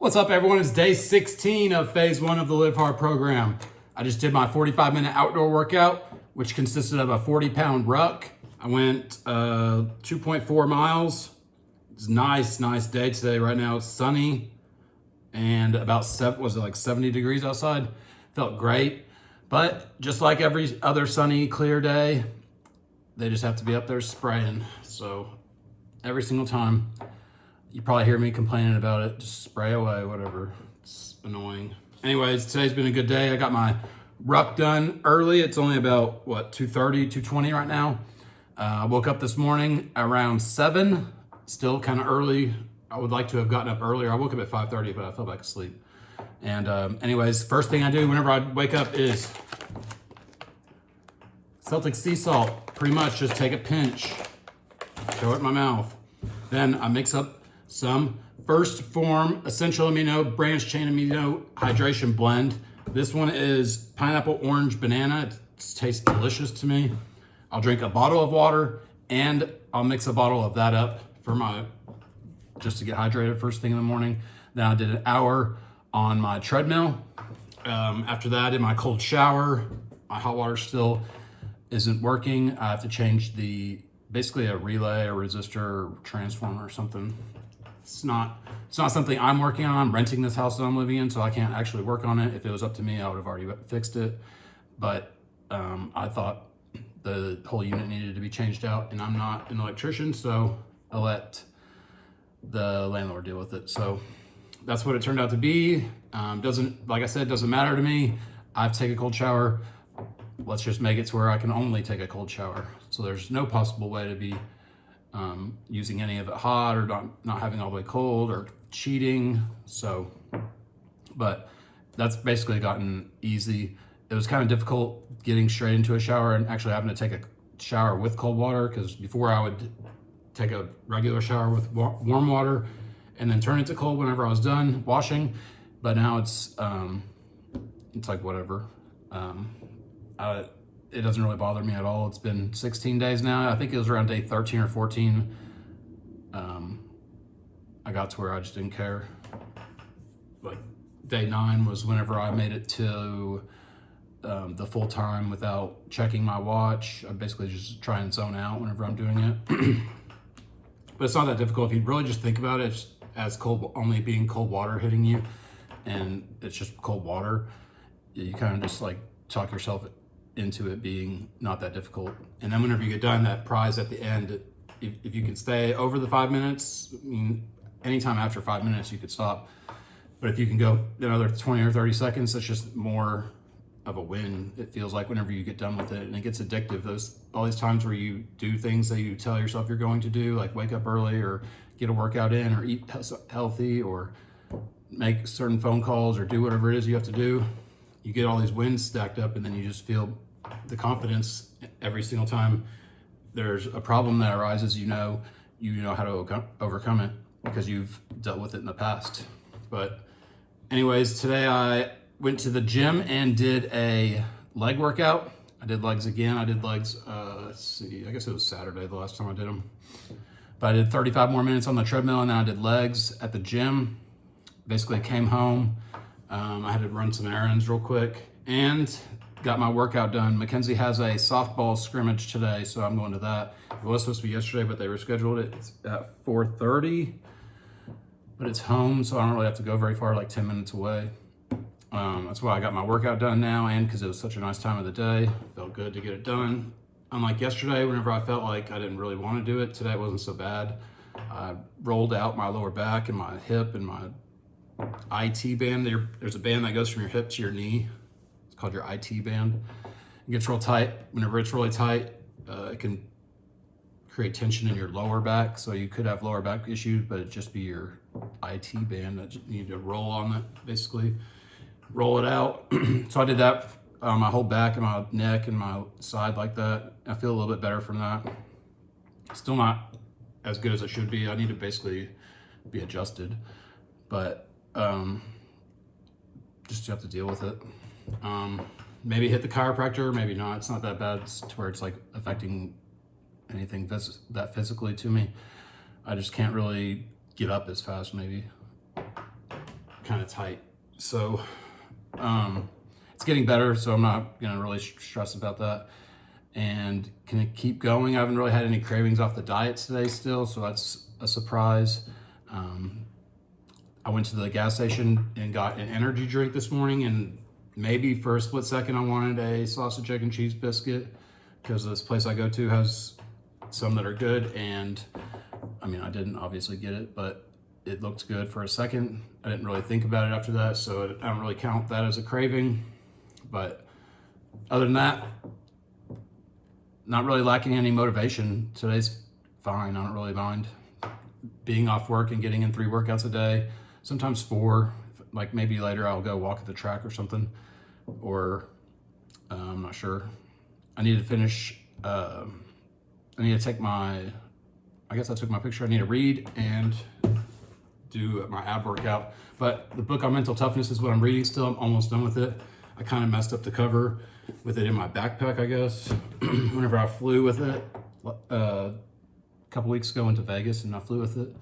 What's up, everyone? It's day 16 of phase 1 of the Live Hard program. I just did my 45-minute outdoor workout, which consisted of a 40-pound ruck. I went 2.4 miles. It's a nice day today. Right now it's sunny and about 70 degrees outside. Felt great. But just like every other sunny, clear day, they just have to be up there spraying. So every single time, you probably hear me complaining about it. Just spray away, whatever. It's annoying. Anyways, today's been a good day. I got my ruck done early. It's only about, 2:30, 2:20 right now. I woke up this morning around 7. Still kind of early. I would like to have gotten up earlier. I woke up at 5:30, but I fell back asleep. And anyways, first thing I do whenever I wake up is Celtic sea salt. Pretty much just take a pinch, throw it in my mouth. Then I mix up some First Form Essential Amino Branch Chain Amino Hydration Blend. This one is pineapple, orange, banana. It tastes delicious to me. I'll drink a bottle of water and I'll mix a bottle of that up for just to get hydrated first thing in the morning. Then I did an hour on my treadmill. After that, I did my cold shower. My hot water still isn't working. I have to change basically a relay, a resistor, or transformer or something. It's not something I'm working on. I'm renting this house that I'm living in, so I can't actually work on it. If it was up to me, I would have already fixed it. But I thought the whole unit needed to be changed out, and I'm not an electrician, so I let the landlord deal with it. So that's what it turned out to be. Like I said, doesn't matter to me. I've taken a cold shower. Let's just make it to where I can only take a cold shower. So there's no possible way to be using any of it hot or not having all the way cold or cheating. So, but that's basically gotten easy. It was kind of difficult getting straight into a shower and actually having to take a shower with cold water, because before I would take a regular shower with warm water and then turn it to cold whenever I was done washing. But now it's like whatever. It doesn't really bother me at all. It's been 16 days now. I think it was around day 13 or 14. I got to where I just didn't care. Like day 9 was whenever I made it to the full time without checking my watch. I basically just try and zone out whenever I'm doing it. But it's not that difficult if you really just think about it. It's as only being cold water hitting you, and it's just cold water. You kind of just like talk yourself into it being not that difficult. And then whenever you get done, that prize at the end, if you can stay over the 5 minutes, I mean, anytime after 5 minutes you could stop. But if you can go another 20 or 30 seconds, that's just more of a win. It feels like whenever you get done with it, and it gets addictive. All these times where you do things that you tell yourself you're going to do, like wake up early or get a workout in or eat healthy or make certain phone calls or do whatever it is you have to do. You get all these wins stacked up, and then you just feel the confidence every single time there's a problem that arises. You know how to overcome it because you've dealt with it in the past. But anyways, today I went to the gym and did a leg workout. I did legs again. I did legs, let's see, I guess it was Saturday the last time I did them. But I did 35 more minutes on the treadmill, and then I did legs at the gym. Basically came home. I had to run some errands real quick and got my workout done. McKenzie has a softball scrimmage today, so I'm going to that. It was supposed to be yesterday, but they rescheduled it. It's at 4:30, but it's home, so I don't really have to go very far, like 10 minutes away. That's why I got my workout done now, and because it was such a nice time of the day. It felt good to get it done. Unlike yesterday, whenever I felt like I didn't really want to do it, today it wasn't so bad. I rolled out my lower back and my hip and my IT band. There's a band that goes from your hip to your knee. It's called your IT band. It gets real tight. Whenever it's really tight, it can create tension in your lower back. So you could have lower back issues, but it'd just be your IT band that you need to roll on it, basically. Roll it out. So I did that on my whole back and my neck and my side like that. I feel a little bit better from that. Still not as good as it should be. I need to basically be adjusted, but just have to deal with it. Maybe hit the chiropractor, maybe not. It's not that bad to where it's like affecting anything that physically to me. I just can't really get up as fast, maybe. kind of tight. So it's getting better, so I'm not gonna really stress about that. And can it keep going? I haven't really had any cravings off the diet today still, so that's a surprise. I went to the gas station and got an energy drink this morning, and maybe for a split second I wanted a sausage, egg, and cheese biscuit, because this place I go to has some that are good, and I mean, I didn't obviously get it, but it looked good for a second. I didn't really think about it after that, so I don't really count that as a craving. But other than that, not really lacking any motivation. Today's fine. I don't really mind being off work and getting in 3 workouts a day, sometimes 4. Like maybe later I'll go walk at the track or something, or I'm not sure. I need to finish, I need to take I guess I took my picture. I need to read and do my ab workout. But the book on mental toughness is what I'm reading still. I'm almost done with it. I kind of messed up the cover with it in my backpack, I guess. Whenever I flew with it a couple weeks ago into Vegas, and I flew with it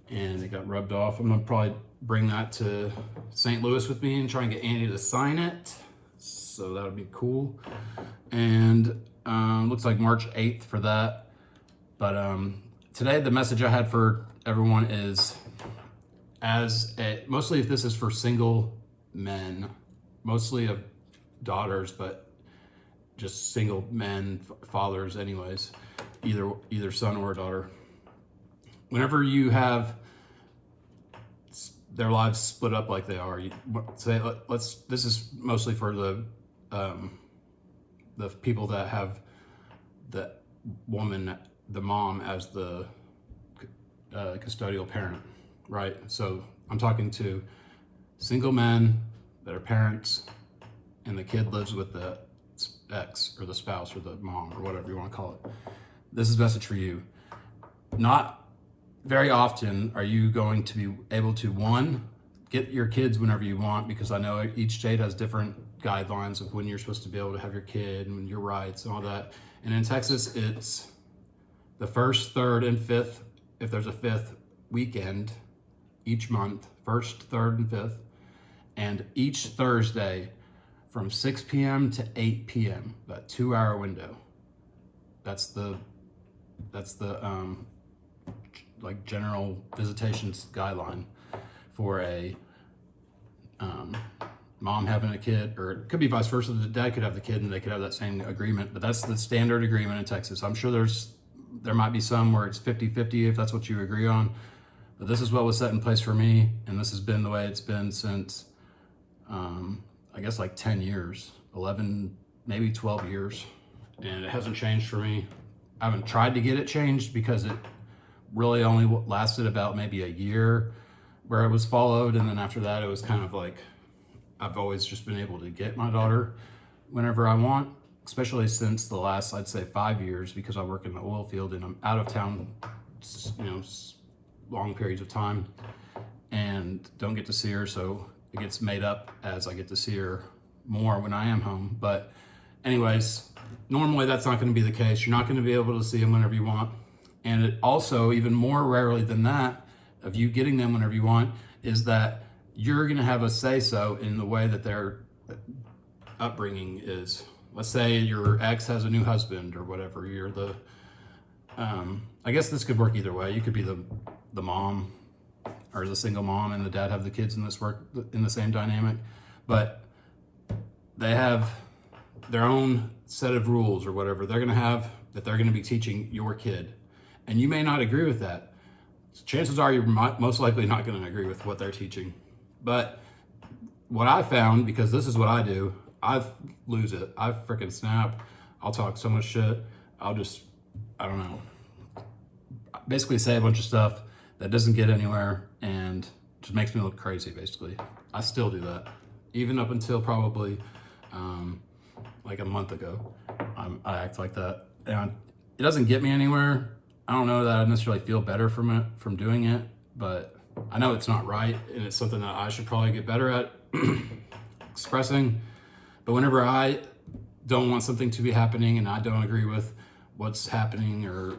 and it got rubbed off. I'm gonna probably bring that to St. Louis with me and try and get Andy to sign it. So that would be cool. And looks like March 8th for that. But today the message I had for everyone is, mostly if this is for single men, mostly of daughters, but just single men, fathers anyways, either son or daughter. Whenever you have their lives split up like they are, you say, this is mostly for the people that have the woman, the mom, as the custodial parent, right? So I'm talking to single men that are parents, and the kid lives with the ex or the spouse or the mom or whatever you want to call it. This is a message for you. Not very often are you going to be able to, one, get your kids whenever you want, because I know each state has different guidelines of when you're supposed to be able to have your kid and your rights and all that. And in Texas, it's the 1st, 3rd, and 5th, if there's a 5th weekend each month, 1st, 3rd, and 5th, and each Thursday from 6 p.m. to 8 p.m., that 2-hour window. That's the like general visitations guideline for a mom having a kid, or it could be vice versa. The dad could have the kid and they could have that same agreement, but that's the standard agreement in Texas. I'm sure there might be some where it's 50-50 if that's what you agree on, but this is what was set in place for me, and this has been the way it's been since I guess like 10 years, 11, maybe 12 years, and it hasn't changed for me. I haven't tried to get it changed because it really only lasted about maybe a year where it was followed, and then after that it was kind of like I've always just been able to get my daughter whenever I want, especially since the last, I'd say, 5 years, because I work in the oil field and I'm out of town, long periods of time and don't get to see her, so it gets made up as I get to see her more when I am home. But anyways, normally that's not going to be the case. You're not going to be able to see them whenever you want. And it also, even more rarely than that, of you getting them whenever you want, is that you're going to have a say-so in the way that their upbringing is. Let's say your ex has a new husband or whatever. You're the, I guess this could work either way. You could be the mom or the single mom, and the dad have the kids in the same dynamic. But they have their own set of rules or whatever they're going to have that they're going to be teaching your kid. And you may not agree with that. So chances are you're most likely not going to agree with what they're teaching. But what I found, because this is what I do, I lose it. I freaking snap. I'll talk so much shit. I don't know. Basically say a bunch of stuff that doesn't get anywhere and just makes me look crazy, basically. I still do that. Even up until probably like a month ago, I act like that. And it doesn't get me anywhere. I don't know that I necessarily feel better from doing it, but I know it's not right, and it's something that I should probably get better at expressing. But whenever I don't want something to be happening and I don't agree with what's happening or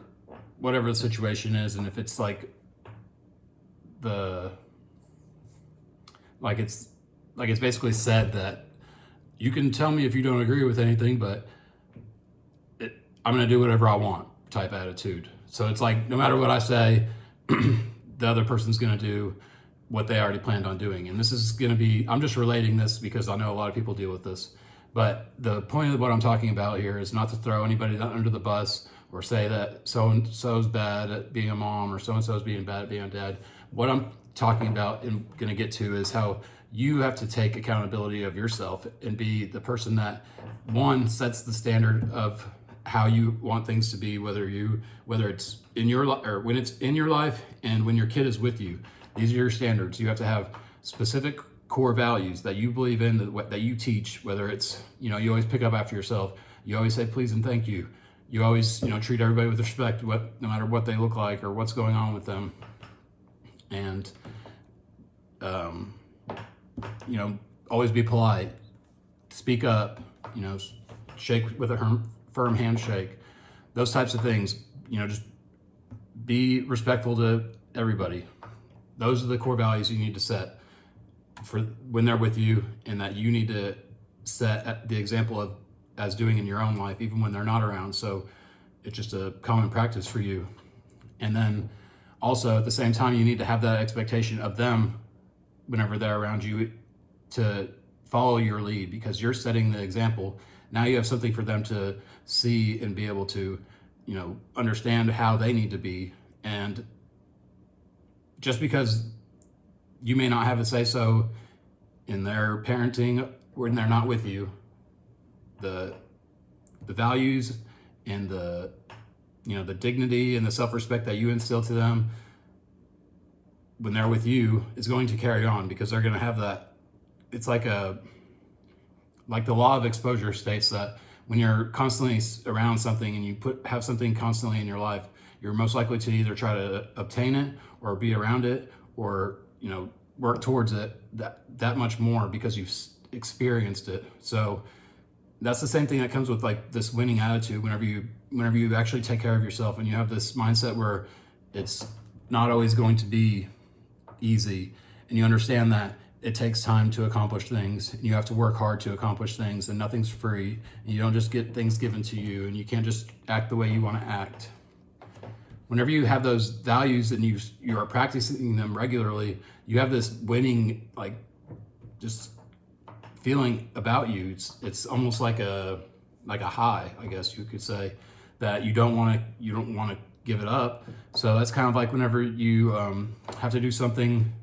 whatever the situation is, and if it's like the Like it's basically said that you can tell me if you don't agree with anything, but I'm going to do whatever I want type attitude. So it's like, no matter what I say, the other person's going to do what they already planned on doing. And this is going to be, I'm just relating this because I know a lot of people deal with this. But the point of what I'm talking about here is not to throw anybody under the bus or say that so-and-so's bad at being a mom or so-and-so's being bad at being a dad. What I'm talking about and going to get to is how you have to take accountability of yourself and be the person that, one, sets the standard of how you want things to be, whether it's in your life or when it's in your life and when your kid is with you. These are your standards. You have to have specific core values that you believe in, that you teach, whether it's, you always pick up after yourself. You always say please and thank you. You always, treat everybody with respect, no matter what they look like or what's going on with them. And, always be polite, speak up, shake with a firm handshake, those types of things, just be respectful to everybody. Those are the core values you need to set for when they're with you, and that you need to set the example of as doing in your own life, even when they're not around. So it's just a common practice for you. And then also at the same time, you need to have that expectation of them whenever they're around you to follow your lead, because you're setting the example. Now you have something for them to see and be able to, understand how they need to be. And just because you may not have a say so in their parenting when they're not with you, the values and the dignity and the self-respect that you instill to them when they're with you is going to carry on, because they're going to have that. It's like the law of exposure states that when you're constantly around something and you have something constantly in your life, you're most likely to either try to obtain it or be around it or, work towards it that much more because you've experienced it. So that's the same thing that comes with like this winning attitude. Whenever you actually take care of yourself and you have this mindset where it's not always going to be easy, and you understand that it takes time to accomplish things, and you have to work hard to accomplish things, and nothing's free, and you don't just get things given to you, and you can't just act the way you want to act. Whenever you have those values and you are practicing them regularly, you have this winning, like, just feeling about you. It's almost like a high, I guess you could say, that you don't want to give it up. So that's kind of like whenever you have to do something.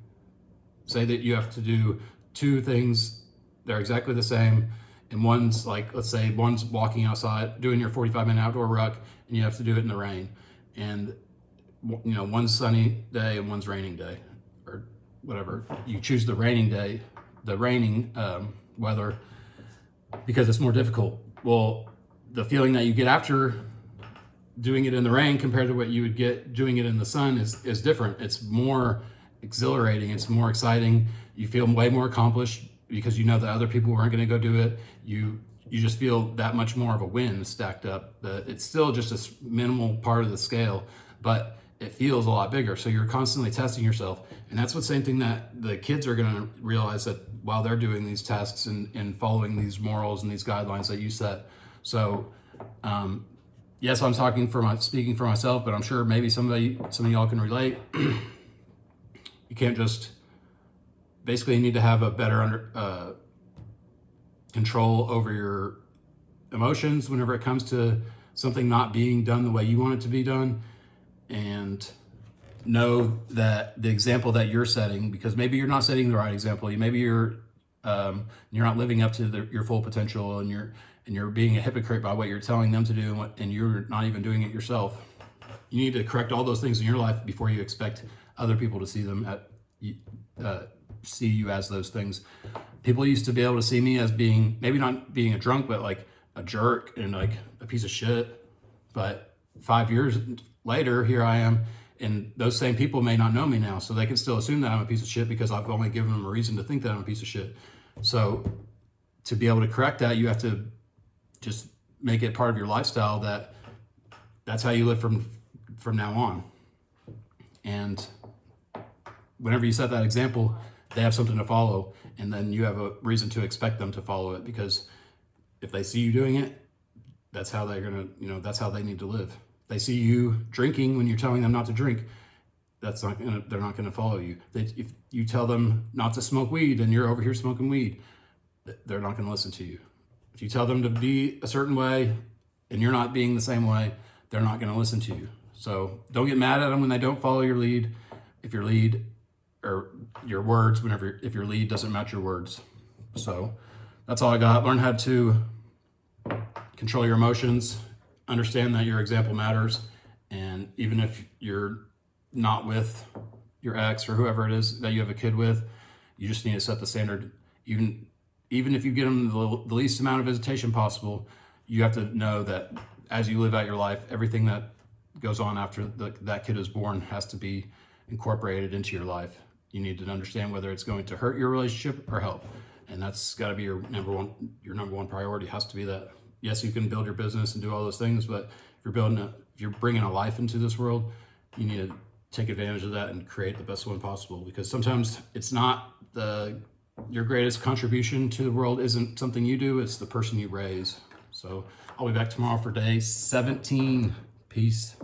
Say that you have to do two things, they're exactly the same, and one's like, let's say one's walking outside, doing your 45-minute outdoor ruck, and you have to do it in the rain. And, one's sunny day and one's raining day, or whatever. You choose the raining day, the raining weather, because it's more difficult. Well, the feeling that you get after doing it in the rain compared to what you would get doing it in the sun is different. It's more exhilarating. It's more exciting. You feel way more accomplished because you know that other people weren't going to go do it. You just feel that much more of a win stacked up. It's still just a minimal part of the scale, but it feels a lot bigger. So you're constantly testing yourself. And that's the same thing that the kids are going to realize, that while they're doing these tests and following these morals and these guidelines that you set. So, yes, I'm speaking for myself, but I'm sure maybe some of y'all can relate. You can't just, basically you need to have a better control over your emotions whenever it comes to something not being done the way you want it to be done, and know that the example that you're setting, because maybe you're not setting the right example, maybe you're not living up to your full potential, and you're being a hypocrite by what you're telling them to do, and you're not even doing it yourself. You need to correct all those things in your life before you expect other people to see you as those things. People used to be able to see me as being, maybe not being a drunk, but like a jerk and like a piece of shit. But 5 years later, here I am, and those same people may not know me now, so they can still assume that I'm a piece of shit because I've only given them a reason to think that I'm a piece of shit. So to be able to correct that, you have to just make it part of your lifestyle, that's how you live from now on. And whenever you set that example, they have something to follow, and then you have a reason to expect them to follow it, because if they see you doing it, that's how they're gonna, that's how they need to live. If they see you drinking when you're telling them not to drink, they're not gonna follow you. If you tell them not to smoke weed and you're over here smoking weed, they're not gonna listen to you. If you tell them to be a certain way and you're not being the same way, they're not gonna listen to you. So don't get mad at them when they don't follow your lead. If your lead or your words, if your lead doesn't match your words. So that's all I got. Learn how to control your emotions, understand that your example matters. And even if you're not with your ex or whoever it is that you have a kid with, you just need to set the standard. Even if you get them the least amount of visitation possible, you have to know that as you live out your life, everything that goes on after that kid is born has to be incorporated into your life. You need to understand whether it's going to hurt your relationship or help. And that's got to be your number one priority has to be that. Yes, you can build your business and do all those things, but if you're bringing a life into this world, you need to take advantage of that and create the best one possible, because sometimes it's not your greatest contribution to the world isn't something you do, it's the person you raise. So I'll be back tomorrow for day 17. Peace.